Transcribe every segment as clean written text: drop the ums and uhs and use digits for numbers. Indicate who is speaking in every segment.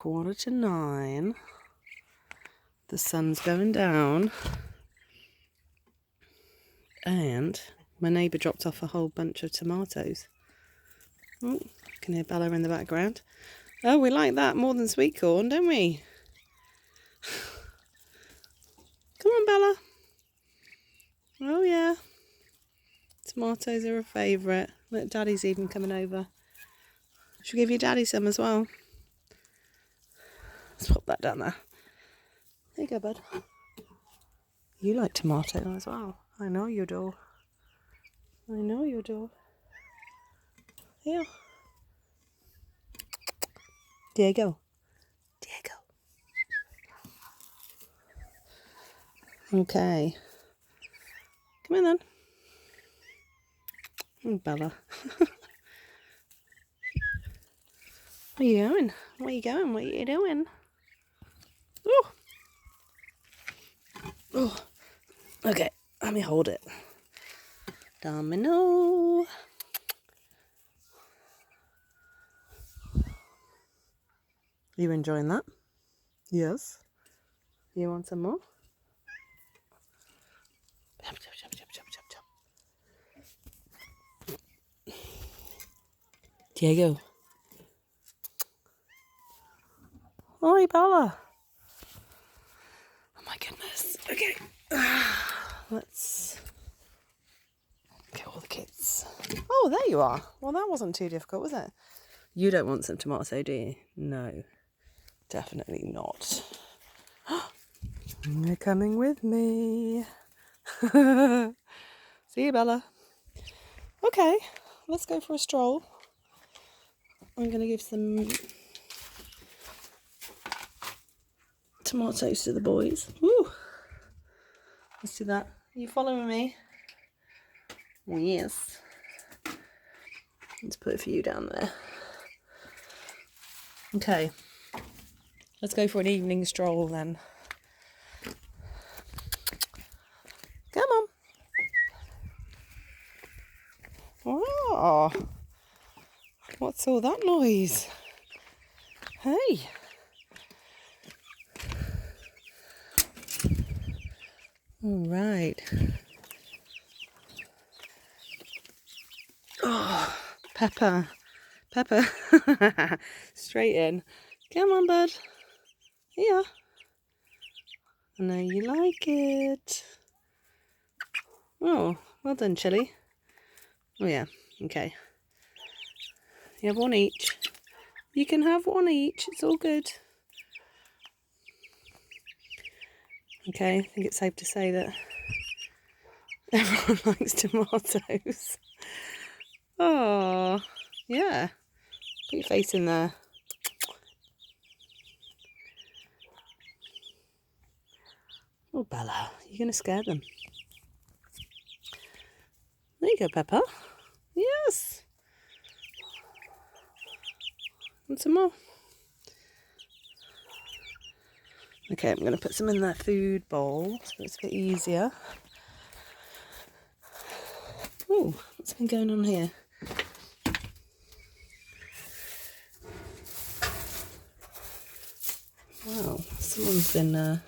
Speaker 1: 9:45. The sun's going down. And my neighbour dropped off a whole bunch of tomatoes. Oh, you can hear Bella in the background. Oh, we like that more than sweet corn, don't we? Come on, Bella. Oh, yeah. Tomatoes are a favourite. Look, Daddy's even coming over. Should we give you Daddy some as well? Let's pop that down there. There you go, bud. You like tomato as well. I know you do. I know you do. Here. Diego. Diego. Okay. Come in then. Oh, Bella. Where are you going? Where are you going? What are you doing? Oh. Oh. Okay, let me hold it. Domino. You enjoying that? Yes. You want some more? Chop, chop, chop, chop, chop, chop, chop. Diego. Hi, Bella. Oh my goodness. Okay. Let's get all the kids. Oh, there you are. Well, that wasn't too difficult, was it? You don't want some tomato, do you? No. Definitely not. You're coming with me. See you, Bella. Okay, let's go for a stroll. I'm going to give some tomatoes to the boys. Woo. Let's do that. Are you following me? Yes. Let's put a few down there. Okay. Let's go for an evening stroll then. Come on. Oh, what's all that noise? Hey. All right. Oh, Pepper. Pepper. Straight in. Come on, bud. Here. I know you like it. Oh, well done, Chili. Oh, yeah. Okay. You have one each. You can have one each. It's all good. Okay, I think it's safe to say that everyone likes tomatoes. Oh, yeah. Put your face in there. Oh, Bella, you're going to scare them. There you go, Pepper. Yes. Want some more? Okay, I'm going to put some in that food bowl so it's a bit easier. Oh, what's been going on here? Wow, someone's been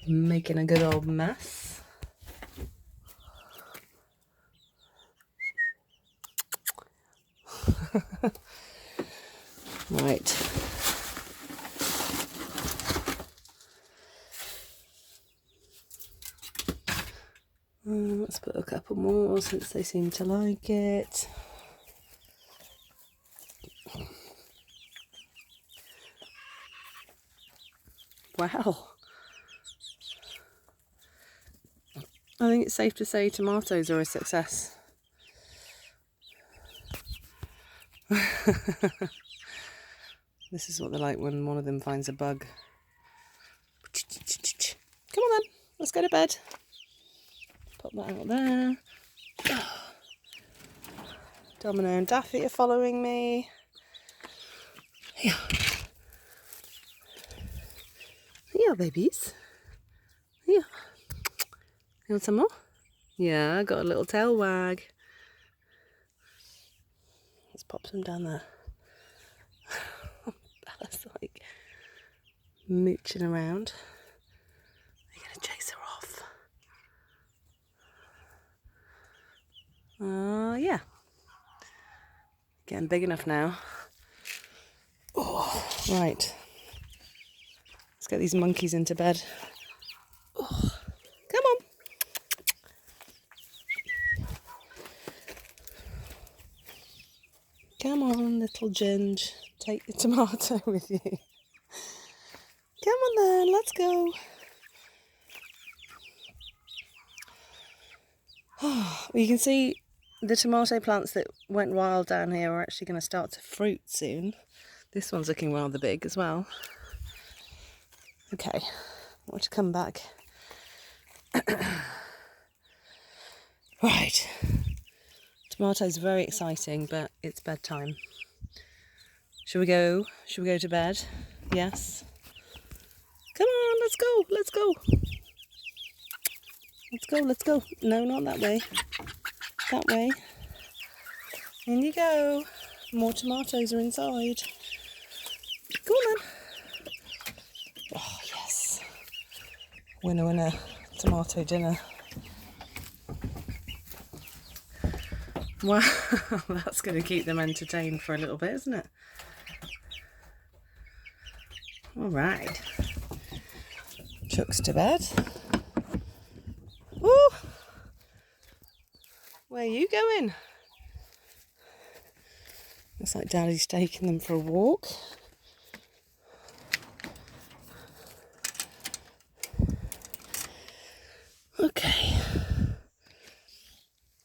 Speaker 1: making a good old mess. Right. Let's put a couple more since they seem to like it. Wow. I think it's safe to say tomatoes are a success. This is what they're like when one of them finds a bug. Come on then, let's go to bed. Pop that out there. Domino and Daffy are following me. Here. Here, babies. Here. You want some more? Yeah, got a little tail wag. Let's pop some down there. Bella's like mooching around. Are you going to chase her off? Yeah. Getting big enough now. Oh, right. Let's get these monkeys into bed. Oh, come on. Come on, little Ginge. Take the tomato with you. Come on then, let's go. Well, you can see the tomato plants that went wild down here are actually going to start to fruit soon. This one's looking rather big as well. Okay, I want to come back. Right. Tomatoes are very exciting, but it's bedtime. Shall we go? Shall we go to bed? Yes. Come on, let's go, let's go. Let's go, let's go. No, not that way. That way. In you go. More tomatoes are inside. Go on then. Oh, yes. Winner, winner. Tomato dinner. Well, that's going to keep them entertained for a little bit, isn't it? All right. Chuck's to bed. Ooh! Where are you going? Looks like Daddy's taking them for a walk. Okay.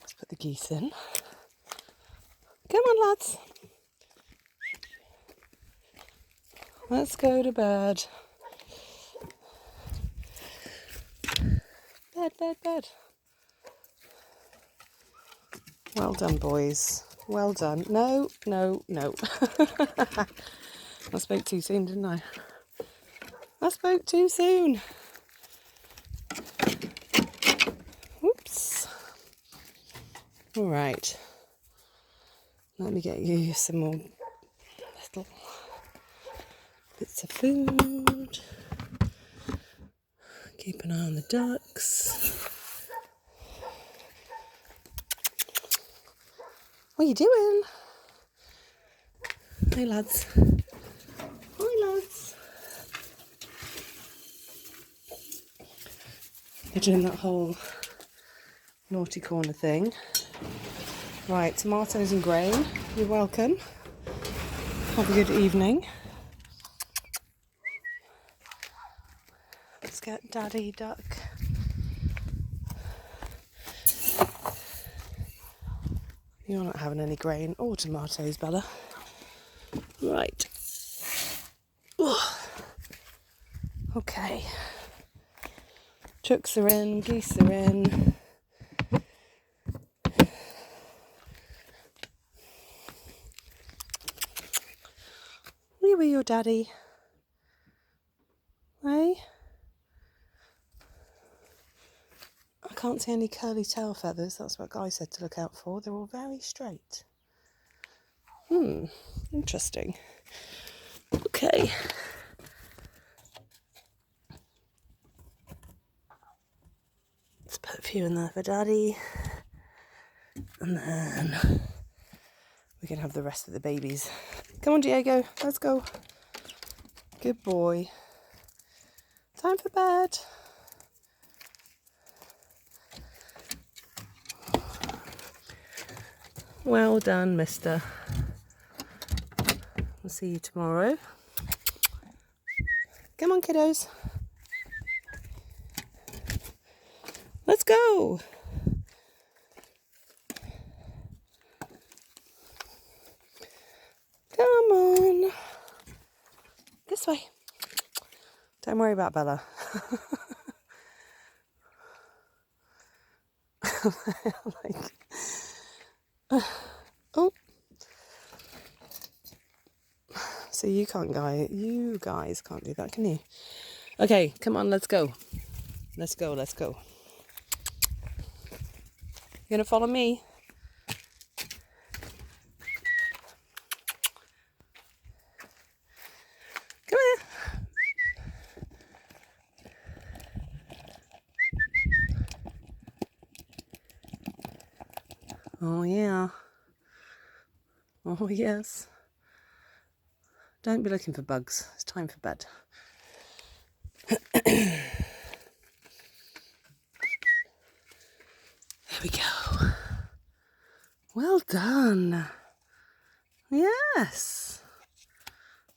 Speaker 1: Let's put the geese in. Come on, lads. Let's go to bed. Bed, bed, bed. Well done, boys. Well done. No, no, no. I spoke too soon, didn't I? I spoke too soon. Oops. All right. Let me get you some more little bits of food. Keep an eye on the ducks. What are you doing? Hey lads. Hi lads. You're doing that whole naughty corner thing. Right, tomatoes and grain. You're welcome. Have a good evening. Let's get Daddy Duck. You're not having any grain or tomatoes, Bella. Right. Ugh. Okay. Chooks are in, geese are in. Where were your daddy? Hey? I can't see any curly tail feathers. That's what Guy said to look out for. They're all very straight. Interesting. Okay. Let's put a few in there for Daddy. And then we can have the rest of the babies. Come on, Diego. Let's go. Good boy. Time for bed. Well done, mister. We'll see you tomorrow. Come on, kiddos. Let's go. Come on. This way. Don't worry about Bella. Oh. So you guys can't do that, can you? Okay, come on, let's go. Let's go. You gonna follow me? Oh yeah. Oh yes. Don't be looking for bugs. It's time for bed. There we go. Well done. Yes.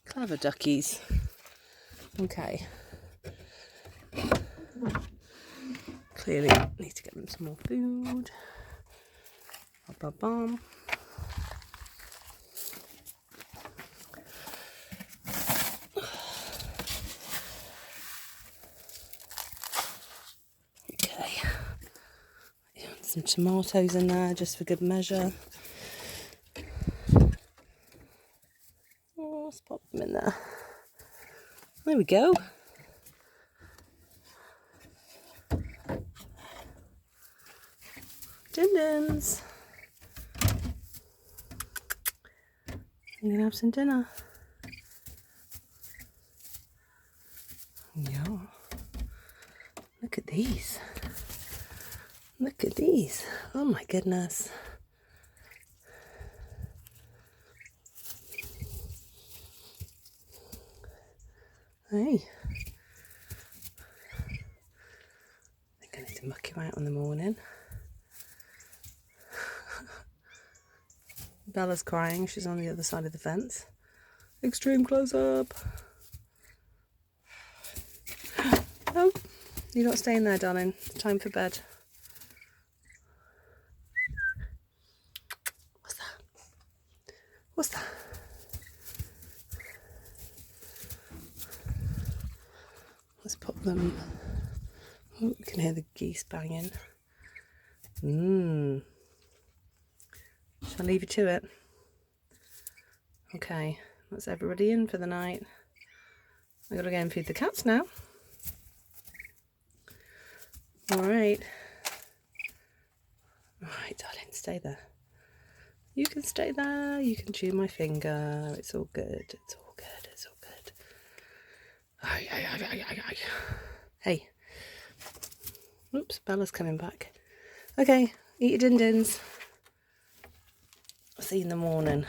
Speaker 1: Clever duckies. Okay. Clearly need to get them some more food. Bum. Okay. Some tomatoes in there just for good measure. Oh, let's pop them in there. There we go. Din-dins. You're gonna have some dinner. Yeah. Look at these. Look at these. Oh my goodness. Hey. I think I need to muck you out in the morning. Bella's crying. She's on the other side of the fence. Extreme close up. Oh, you're not staying there, darling. It's time for bed. What's that? What's that? Let's pop them. Oh, you can hear the geese banging. Shall I leave you to it? Okay, that's everybody in for the night. I gotta go and feed the cats now. Alright. Alright, darling, stay there. You can stay there. You can chew my finger. It's all good. It's all good. It's all good. Ay. Hey. Oops, Bella's coming back. Okay, eat your din-dins. I'll see you in the morning.